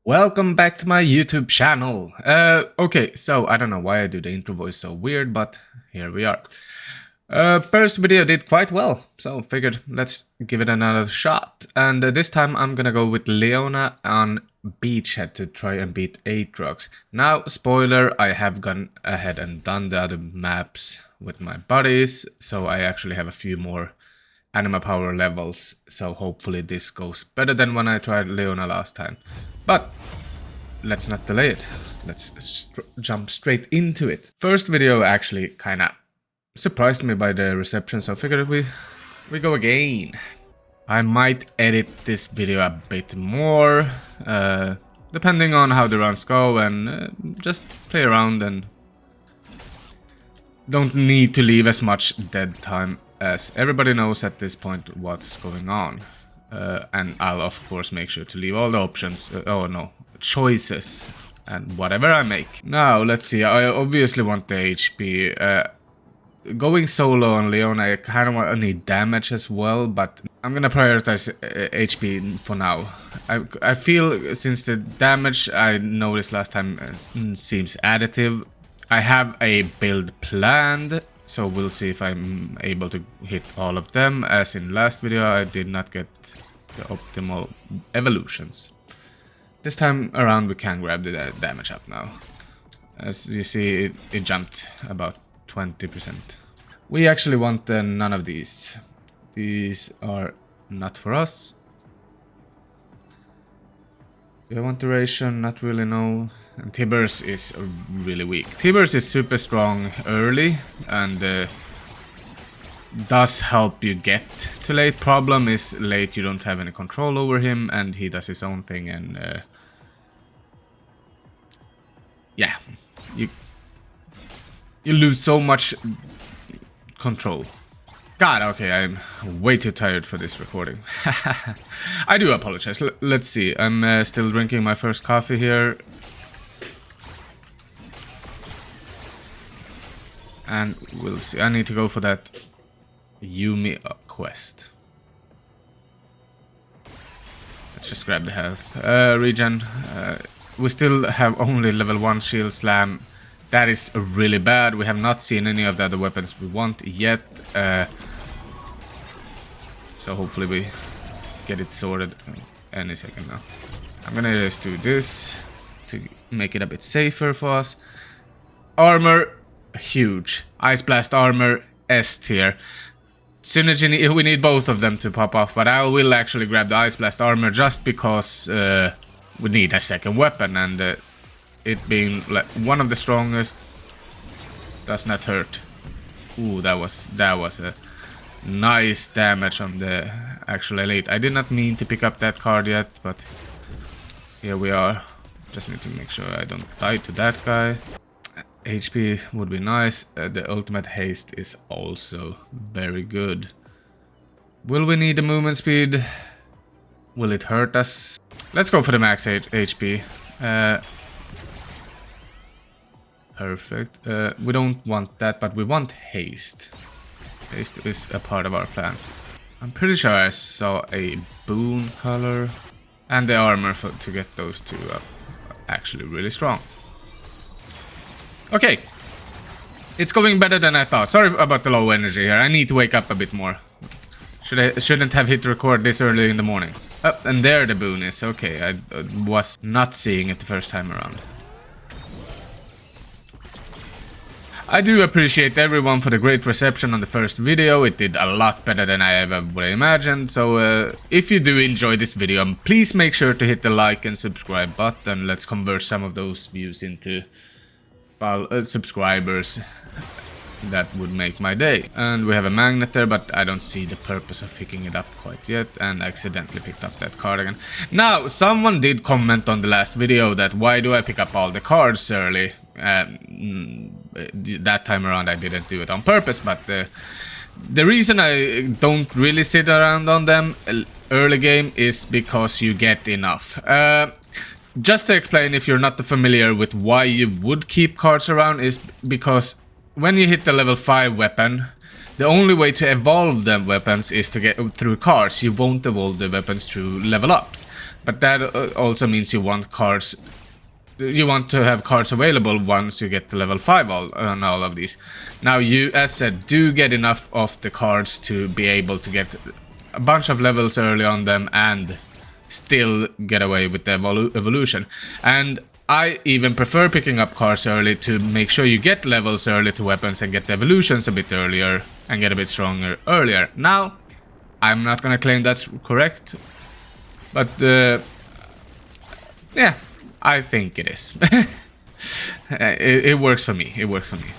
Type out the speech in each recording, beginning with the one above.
Welcome back to my YouTube channel. Okay, so I don't know why I do the intro voice so weird, but here we are. First video did quite well, so figured let's give it another shot. And this time I'm gonna go with Leona on Beachhead to try and beat Aatrox. Now, spoiler, I have gone ahead and done the other maps with my buddies, so I actually have a few more anima power levels, so hopefully this goes better than when I tried Leona last time. But let's not delay it. Let's jump straight into it. First video actually kinda surprised me by the reception, so I figured we go again. I might edit this video a bit more, depending on how the runs go, and just play around and don't need to leave as much dead time, as everybody knows at this point what's going on. And I'll of course make sure to leave all the options, choices, and whatever I make. Now let's see, I obviously want the HP. Going solo on Leona, I kind of need damage as well, but I'm gonna prioritize HP for now. I feel since the damage I noticed last time seems additive, I have a build planned, so we'll see if I'm able to hit all of them. As in last video, I did not get the optimal evolutions. This time around we can grab the damage up now. As you see, it jumped about 20%. We actually want none of these. These are not for us. Do I want duration? Not really, no. And Tibbers is really weak. Tibbers is super strong early and does help you get to late. Problem is late you don't have any control over him and he does his own thing, and yeah, you lose so much control. God, okay, I'm way too tired for this recording. I do apologize. Let's see, I'm still drinking my first coffee here. And we'll see. I need to go for that Yumi quest. Let's just grab the health. Regen. We still have only level 1 shield slam. That is really bad. We have not seen any of the other weapons we want yet. So hopefully we get it sorted any second now. I'm gonna just do this to make it a bit safer for us. Armor. Huge. Ice Blast armor, S tier. Synergy, we need both of them to pop off, but I will actually grab the Ice Blast armor just because we need a second weapon, and it being like one of the strongest does not hurt. Ooh, that was a nice damage on the actual elite. I did not mean to pick up that card yet, but here we are. Just need to make sure I don't die to that guy. HP would be nice. The ultimate haste is also very good. Will we need the movement speed? Will it hurt us? Let's go for the max HP. Perfect. We don't want that, but we want haste. Haste is a part of our plan. I'm pretty sure I saw a boon color. And the armor to get those two up. Actually really strong. Okay, it's going better than I thought. Sorry about the low energy here. I need to wake up a bit more. Shouldn't have hit record this early in the morning. Oh, and there the boon is. Okay, I was not seeing it the first time around. I do appreciate everyone for the great reception on the first video. It did a lot better than I ever would have imagined. So if you do enjoy this video, please make sure to hit the like and subscribe button. Let's convert some of those views into subscribers. That would make my day. And we have a magnet there, but I don't see the purpose of picking it up quite yet, and accidentally picked up that card again. Now, someone did comment on the last video that why do I pick up all the cards early? That time around I didn't do it on purpose, but the reason I don't really sit around on them early game is because you get enough. Just to explain, if you're not familiar with why you would keep cards around, is because when you hit the level 5 weapon, the only way to evolve the weapons is to get through cards. You won't evolve the weapons through level ups. But that also means you want cards. You want to have cards available once you get to level 5 on all of these. Now you, as said, do get enough of the cards to be able to get a bunch of levels early on them and still get away with the evolution. And I even prefer picking up cards early to make sure you get levels early to weapons and get the evolutions a bit earlier and get a bit stronger earlier. Now, I'm not gonna claim that's correct, but yeah, I think it is. It works for me. It works for me.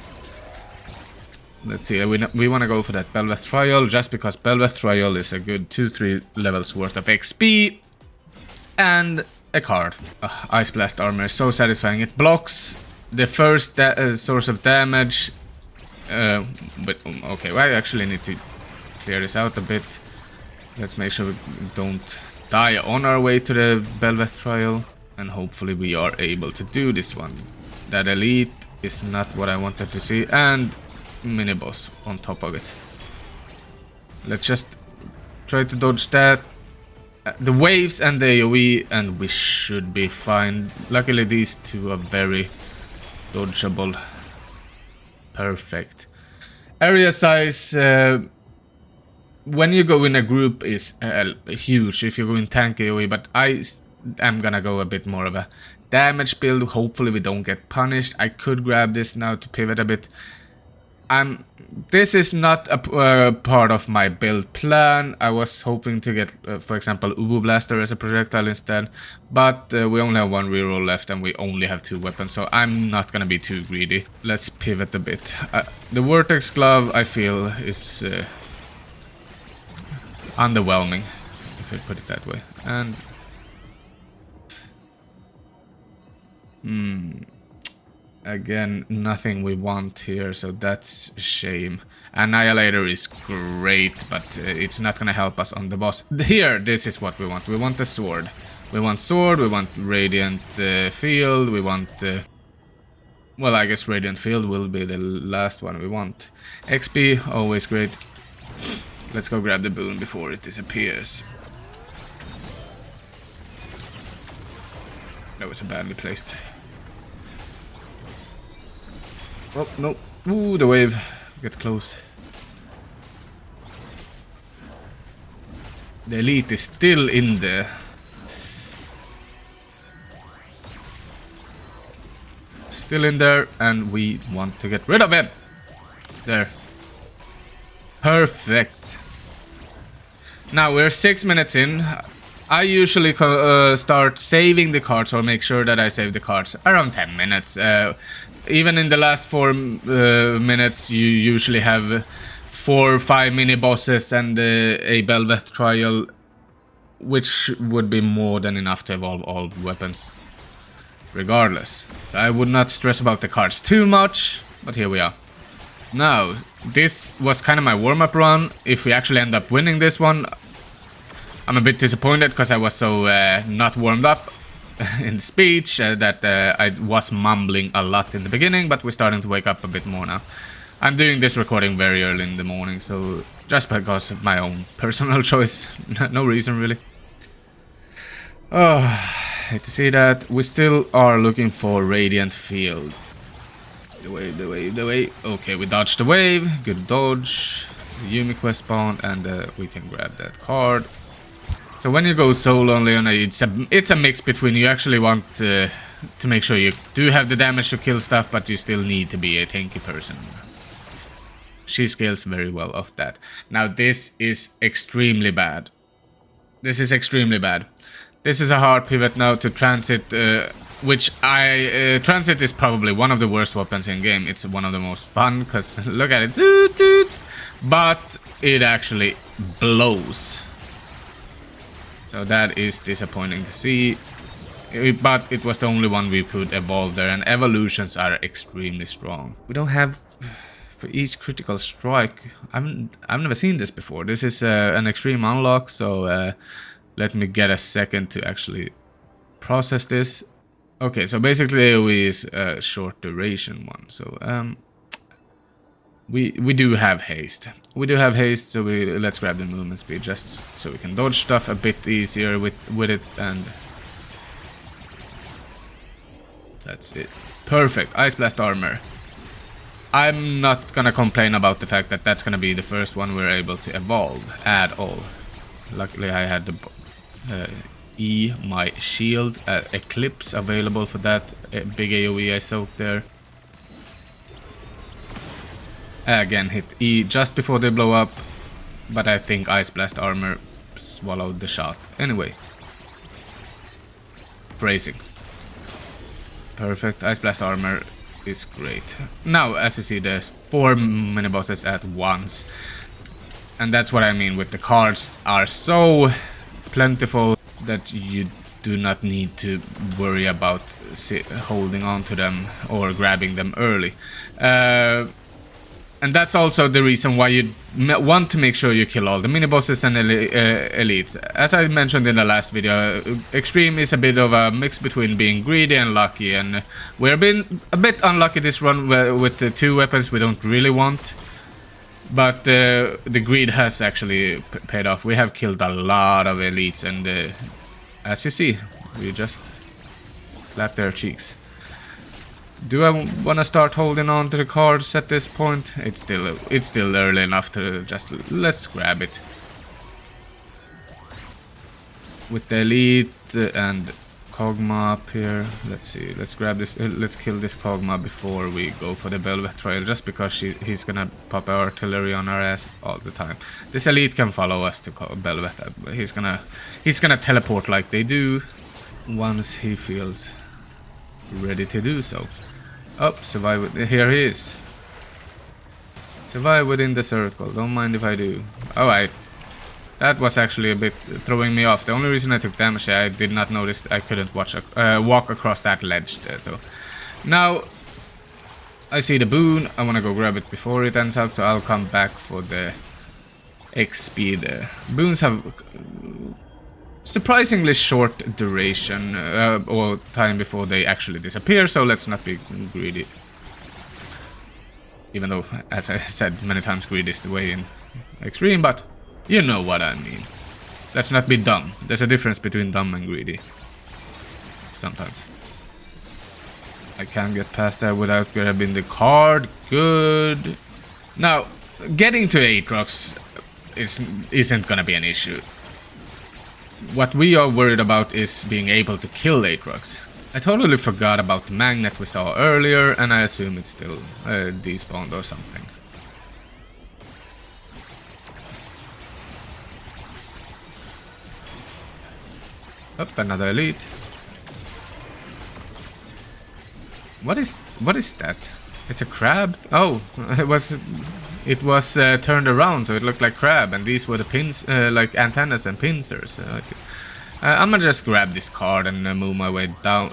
Let's see. We want to go for that Belveth Trial just because Belveth Trial is a good 2-3 levels worth of XP and a card. Ice Blast armor is so satisfying. It blocks the first source of damage. But okay, well, I actually need to clear this out a bit. Let's make sure we don't die on our way to the Belveth Trial. And hopefully we are able to do this one. That elite is not what I wanted to see. And mini boss on top of it. Let's just try to dodge that. The waves and the AoE, and we should be fine. Luckily these two are very dodgeable. Perfect. Area size, when you go in a group, is huge if you go in tank AoE, but I'm gonna go a bit more of a damage build. Hopefully we don't get punished. I could grab this now to pivot a bit. This is not a part of my build plan. I was hoping to get, for example, Ubu Blaster as a projectile instead, but we only have one reroll left and we only have 2 weapons, so I'm not gonna be too greedy. Let's pivot a bit. The Vortex Glove, I feel, is underwhelming, if I put it that way. And again, nothing we want here, so that's a shame. Annihilator is great, but it's not gonna help us on the boss. Here, this is what we want. We want the sword. We want sword, we want Radiant Field, we want... well, I guess Radiant Field will be the last one we want. XP, always great. Let's go grab the boon before it disappears. That was badly placed. Oh, no. Ooh, the wave. Get close. The elite is still in there. Still in there, and we want to get rid of him. There. Perfect. Now we're 6 minutes in. I usually start saving the cards, or make sure that I save the cards around 10 minutes. Even in the last 4 minutes, you usually have 4 or 5 mini bosses and a Belveth Trial, which would be more than enough to evolve all weapons. Regardless, I would not stress about the cards too much, but here we are. Now, this was kind of my warm-up run. If we actually end up winning this one, I'm a bit disappointed because I was so not warmed up in the speech that I was mumbling a lot in the beginning, but we're starting to wake up a bit more now. I'm doing this recording very early in the morning, so just because of my own personal choice. No reason really. Oh, hate to see that. We still are looking for Radiant Field. The wave, the wave, the wave. Okay, we dodged the wave. Good dodge. Yumi quest spawn, and we can grab that card. So when you go solo on Leona, it's a mix between you actually want to make sure you do have the damage to kill stuff, but you still need to be a tanky person. She scales very well off that. Now this is extremely bad. This is extremely bad. This is a hard pivot now to transit, which transit is probably one of the worst weapons in game. It's one of the most fun, because look at it, doot, doot, but it actually blows. So that is disappointing to see, but it was the only one we could evolve there, and evolutions are extremely strong. We don't have, for each critical strike, I've never seen this before. This is an extreme unlock, so let me get a second to actually process this. Okay, so basically AoE is a short duration one, so We do have haste. We do have haste, so let's grab the movement speed just so we can dodge stuff a bit easier with it, and that's it. Perfect. Ice Blast armor. I'm not gonna complain about the fact that that's gonna be the first one we're able to evolve at all. Luckily I had the my shield Eclipse available for that big AoE I soaked there. Again, hit E just before they blow up, but I think Ice Blast armor swallowed the shot. Anyway. Phrasing. Perfect. Ice Blast armor is great. Now, as you see, there's 4 mini-bosses at once. And that's what I mean with the cards are so plentiful that you do not need to worry about holding on to them or grabbing them early. And that's also the reason why you want to make sure you kill all the mini-bosses and elites. As I mentioned in the last video, Extreme is a bit of a mix between being greedy and lucky, and we're been a bit unlucky this run with the 2 weapons we don't really want. But the greed has actually paid off. We have killed a lot of elites, and as you see, we just clap their cheeks. Do I want to start holding on to the cards at this point? It's still early enough to just let's grab it. With the elite and Kog'Maw up here, let's see. Let's grab this. Let's kill this Kog'Maw before we go for the Bel'Veth trail, just because he's gonna pop artillery on our ass all the time. This elite can follow us to Bel'Veth. He's gonna teleport like they do once he feels ready to do so. Oh, survive. Here he is. Survive within the circle. Don't mind if I do. Oh, that was actually a bit throwing me off. The only reason I took damage, I did not notice I couldn't walk across that ledge there. So now I see the boon. I want to go grab it before it ends out, so I'll come back for the XP there. Boons have surprisingly short duration or time before they actually disappear, so let's not be greedy. Even though, as I said many times, greed is the way in Extreme, but you know what I mean. Let's not be dumb. There's a difference between dumb and greedy. Sometimes. I can't get past that without grabbing the card. Good. Now, getting to Aatrox isn't gonna be an issue. What we are worried about is being able to kill Aatrox. I totally forgot about the magnet we saw earlier, and I assume it's still despawned or something. Up, another elite. What is that? It's a crab? Oh, it was turned around, so it looked like crab, and these were the pins, like antennas and pincers. I see. I'm gonna just grab this card and move my way down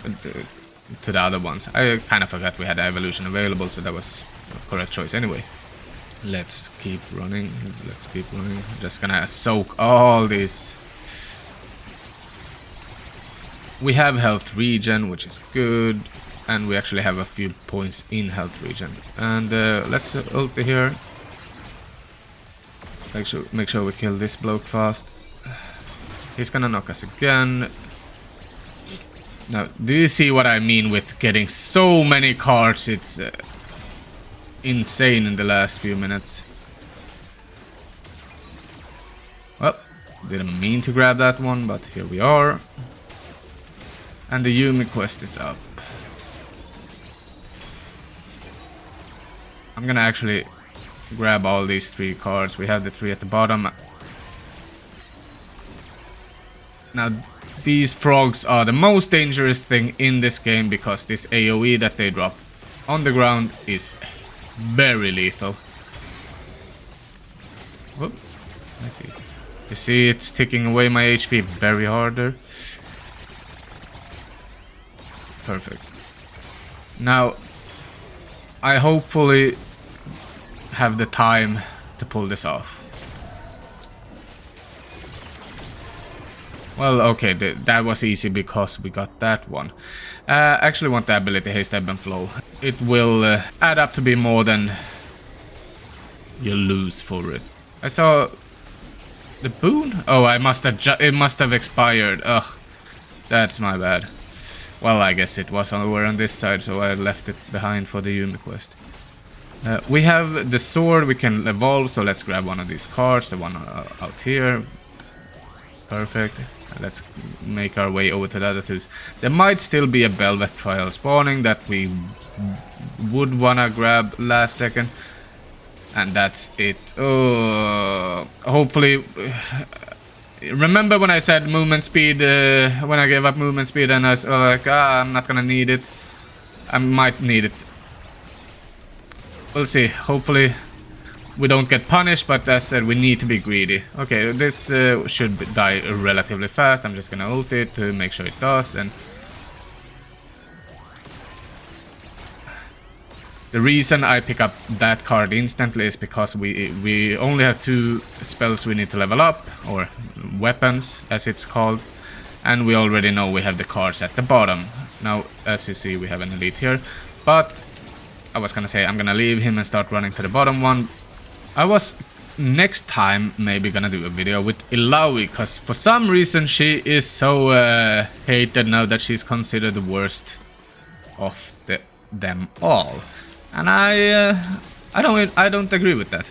to the other ones. I kind of forgot we had the evolution available, so that was a correct choice anyway. Let's keep running. Let's keep running. Just gonna soak all these. We have health regen, which is good. And we actually have a few points in health regen. And let's ulti here. Make sure we kill this bloke fast. He's gonna knock us again. Now, do you see what I mean with getting so many cards? It's insane in the last few minutes. Well, didn't mean to grab that one, but here we are. And the Yumi quest is up. I'm gonna actually grab all these 3 cards. We have the 3 at the bottom. Now, these frogs are the most dangerous thing in this game because this AoE that they drop on the ground is very lethal. Whoop. I see. You see it's ticking away my HP very harder. Perfect. Now, I hopefully have the time to pull this off. Well, okay, that was easy because we got that one. I actually want the ability Haste, Ebb and Flow. It will add up to be more than you lose for it. I saw the boon. Oh, I must have. It must have expired. Ugh, that's my bad. Well, I guess it was over on this side, so I left it behind for the Yumi quest. We have the sword we can evolve, so let's grab one of these cards, the one out here. Perfect. Let's make our way over to the other two. There might still be a Velvet Trial spawning that we would wanna grab last second. And that's it. Oh, hopefully... Remember when I said movement speed, when I gave up movement speed and I was like, I'm not gonna need it. I might need it. We'll see. Hopefully we don't get punished, but as I said, we need to be greedy. Okay, this should die relatively fast. I'm just gonna ult it to make sure it does. And the reason I pick up that card instantly is because we only have 2 spells we need to level up, or weapons as it's called, and we already know we have the cards at the bottom. Now, as you see, we have an elite here, but I was gonna say I'm gonna leave him and start running to the bottom one. I was next time maybe gonna do a video with Ilaoi, because for some reason she is so hated now that she's considered the worst of them all. And I don't agree with that.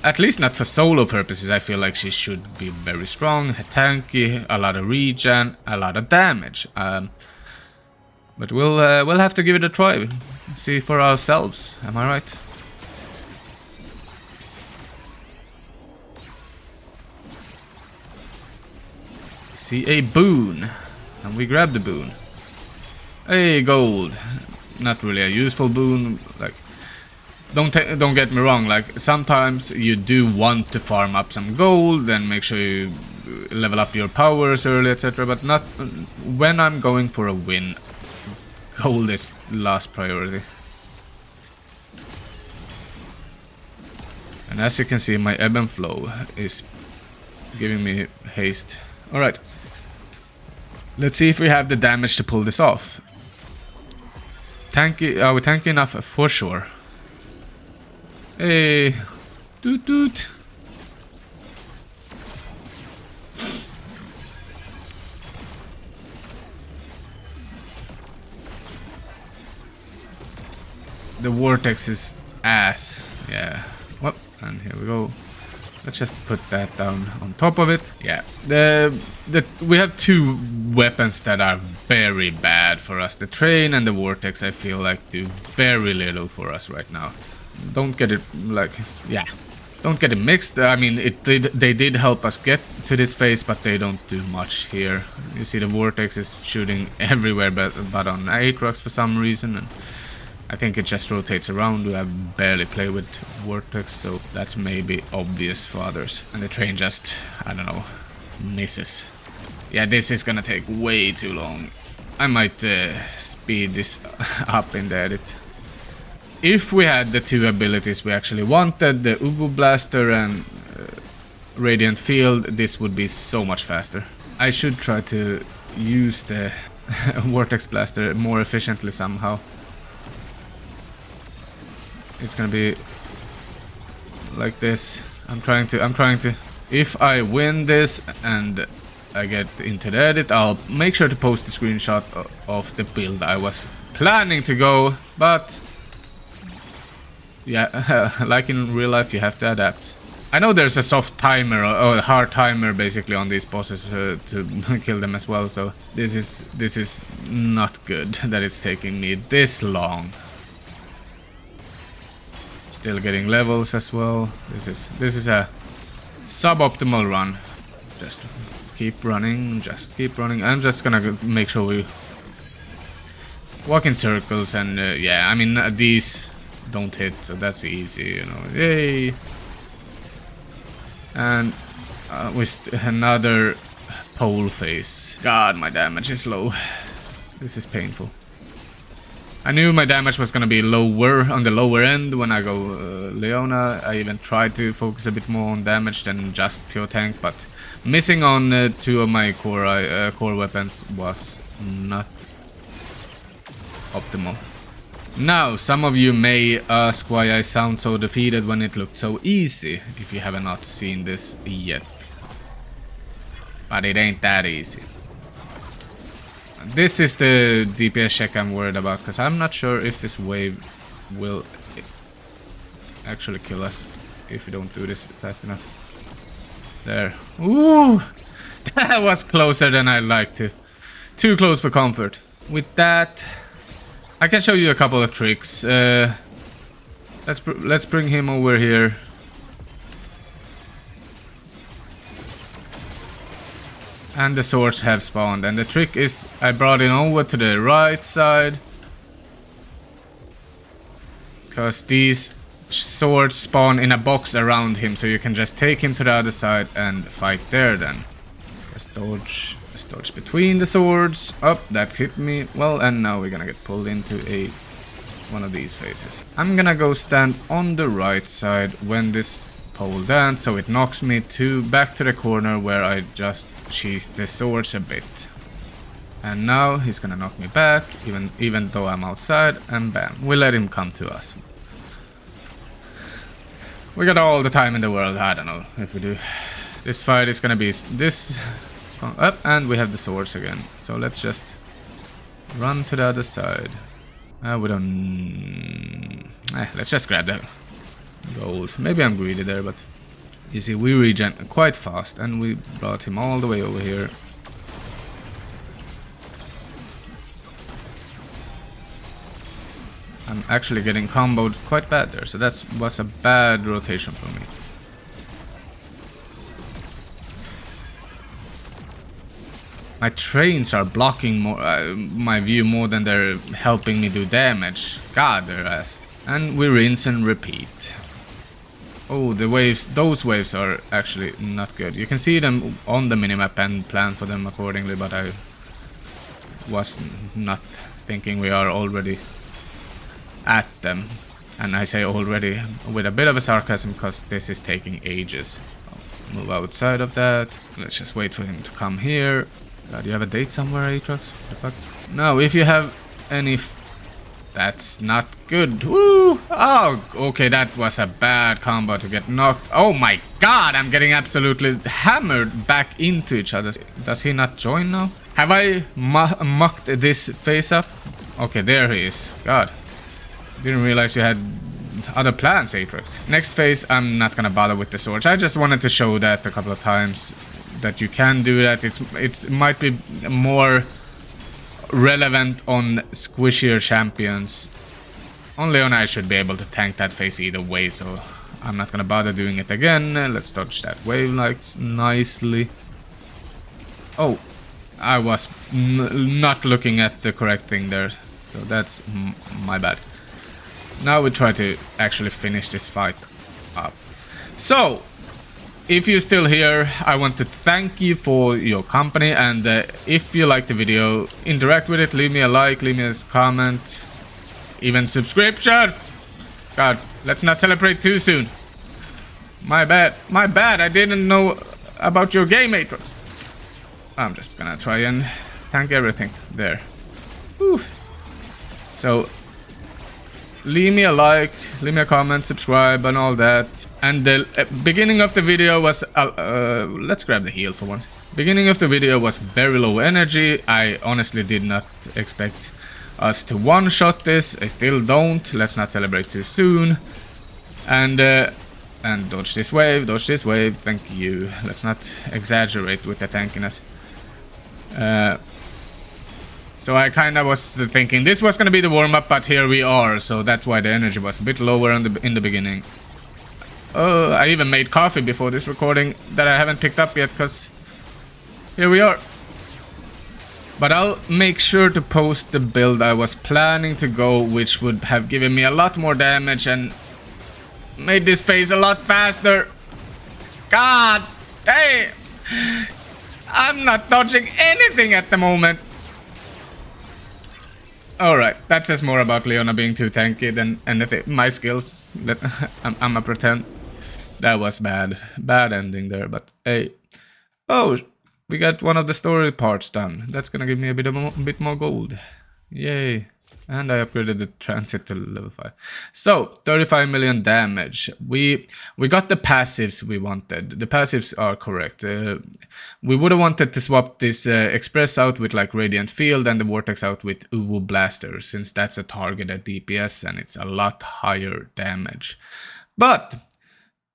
At least not for solo purposes. I feel like she should be very strong, tanky, a lot of regen, a lot of damage. But we'll have to give it a try. See for ourselves. Am I right? See a boon, and we grab the boon. Hey, gold. Not really a useful boon. Like, don't get me wrong. Like, sometimes you do want to farm up some gold and make sure you level up your powers early, etc. But not when I'm going for a win. Gold is last priority. And as you can see, my ebb and flow is giving me haste. All right. Let's see if we have the damage to pull this off. Tanky, are we tanky enough? For sure. Hey, doot doot. The vortex is ass. Yeah. Well, and here we go. Let's just put that down on top of it. Yeah. We have 2 weapons that are very bad for us. The train and the vortex, I feel like, do very little for us right now. Don't get it, like, yeah. Don't get it mixed. I mean, they did help us get to this phase, but they don't do much here. You see the vortex is shooting everywhere but on Aatrox for some reason. And I think it just rotates around. We have barely played with vortex, so that's maybe obvious for others. And the train just, I don't know, misses. Yeah, this is gonna take way too long. I might speed this up in the edit. If we had the 2 abilities we actually wanted, the Ubu Blaster and Radiant Field, this would be so much faster. I should try to use the Vortex Blaster more efficiently somehow. It's gonna be like this. I'm trying to. If I win this and I get into the edit, I'll make sure to post a screenshot of the build I was planning to go, but yeah, like in real life, you have to adapt. I know there's a soft timer or a hard timer basically on these bosses to kill them as well, so this is not good that it's taking me this long. Still getting levels as well. This is a suboptimal run. Just keep running, I'm just gonna make sure we walk in circles and yeah, I mean these don't hit, so that's easy, you know. Yay! And with another pole phase. God, my damage is low. This is painful. I knew my damage was gonna be lower, on the lower end when I go Leona. I even tried to focus a bit more on damage than just pure tank, but missing on 2 of my core weapons was not optimal. Now, some of you may ask why I sound so defeated when it looked so easy, if you have not seen this yet. But it ain't that easy. This is the DPS check I'm worried about, because I'm not sure if this wave will actually kill us if we don't do this fast enough. There. Ooh! That was closer than I'd like to. Too close for comfort. With that, I can show you a couple of tricks. Let's bring him over here. And the swords have spawned. And the trick is I brought him over to the right side. Because these swords spawn in a box around him. So you can just take him to the other side and fight there then. Just dodge between the swords. Up, that hit me. Well, and now we're gonna get pulled into one of these phases. I'm gonna go stand on the right side when this pole dance, so it knocks me back to the corner where I just cheesed the swords a bit. And now he's gonna knock me back, even though I'm outside, and bam, we let him come to us. We got all the time in the world. I don't know if we do. This fight is gonna be this up, and we have the swords again. So let's just run to the other side. We don't. Let's just grab the gold. Maybe I'm greedy there, but you see, we regen quite fast, and we brought him all the way over here. I'm actually getting comboed quite bad there, so that was a bad rotation for me. My trains are blocking my view more than they're helping me do damage. God, their ass. And we rinse and repeat. Oh, the waves, those waves are actually not good. You can see them on the minimap and plan for them accordingly, but I was not thinking we are already at them. And I say already with a bit of a sarcasm, because this is taking ages. I'll move outside of that. Let's just wait for him to come here. Do you have a date somewhere, Aatrox? What the fuck? No, if you have any... That's not good. Woo! Oh, okay, that was a bad combo to get knocked. Oh my god, I'm getting absolutely hammered back into each other. Does he not join now? Have I mucked this face up? Okay, there he is. God. Didn't realize you had other plans, Aatrox. Next phase, I'm not gonna bother with the swords. I just wanted to show that a couple of times. That you can do that. It might be more relevant on squishier champions. On Leona I should be able to tank that phase either way, so I'm not gonna bother doing it again. Let's dodge that wave like nicely. Oh, I was not looking at the correct thing there, so that's my bad. Now we try to actually finish this fight up. So, if you're still here, I want to thank you for your company, and if you like the video, interact with it, leave me a like, leave me a comment, even subscription. God, let's not celebrate too soon. My bad, I didn't know about your game, Aatrox. I'm just gonna try and tank everything there. Whew. So, leave me a like, leave me a comment, subscribe, and all that. And the beginning of the video was... let's grab the heal for once. Beginning of the video was very low energy. I honestly did not expect us to one-shot this. I still don't. Let's not celebrate too soon. And dodge this wave, thank you. Let's not exaggerate with the tankiness. So I kind of was thinking this was going to be the warm-up, but here we are. So that's why the energy was a bit lower in the beginning. I even made coffee before this recording that I haven't picked up yet, because here we are. But I'll make sure to post the build I was planning to go, which would have given me a lot more damage and made this phase a lot faster. God damn! I'm not dodging anything at the moment. Alright, that says more about Leona being too tanky than anything. My skills. I'm a pretend. That was bad. Bad ending there, but hey. Oh, we got one of the story parts done. That's gonna give me a bit more gold. Yay. And I upgraded the transit to level 5. So, 35 million damage. We got the passives we wanted. The passives are correct. We would have wanted to swap this Express out with like Radiant Field and the Vortex out with Uwu Blaster, since that's a targeted DPS and it's a lot higher damage. But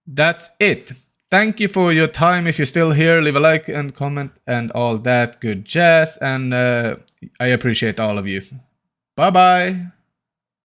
that's it. Thank you for your time. If you're still here, leave a like and comment and all that good jazz. And I appreciate all of you. Bye bye.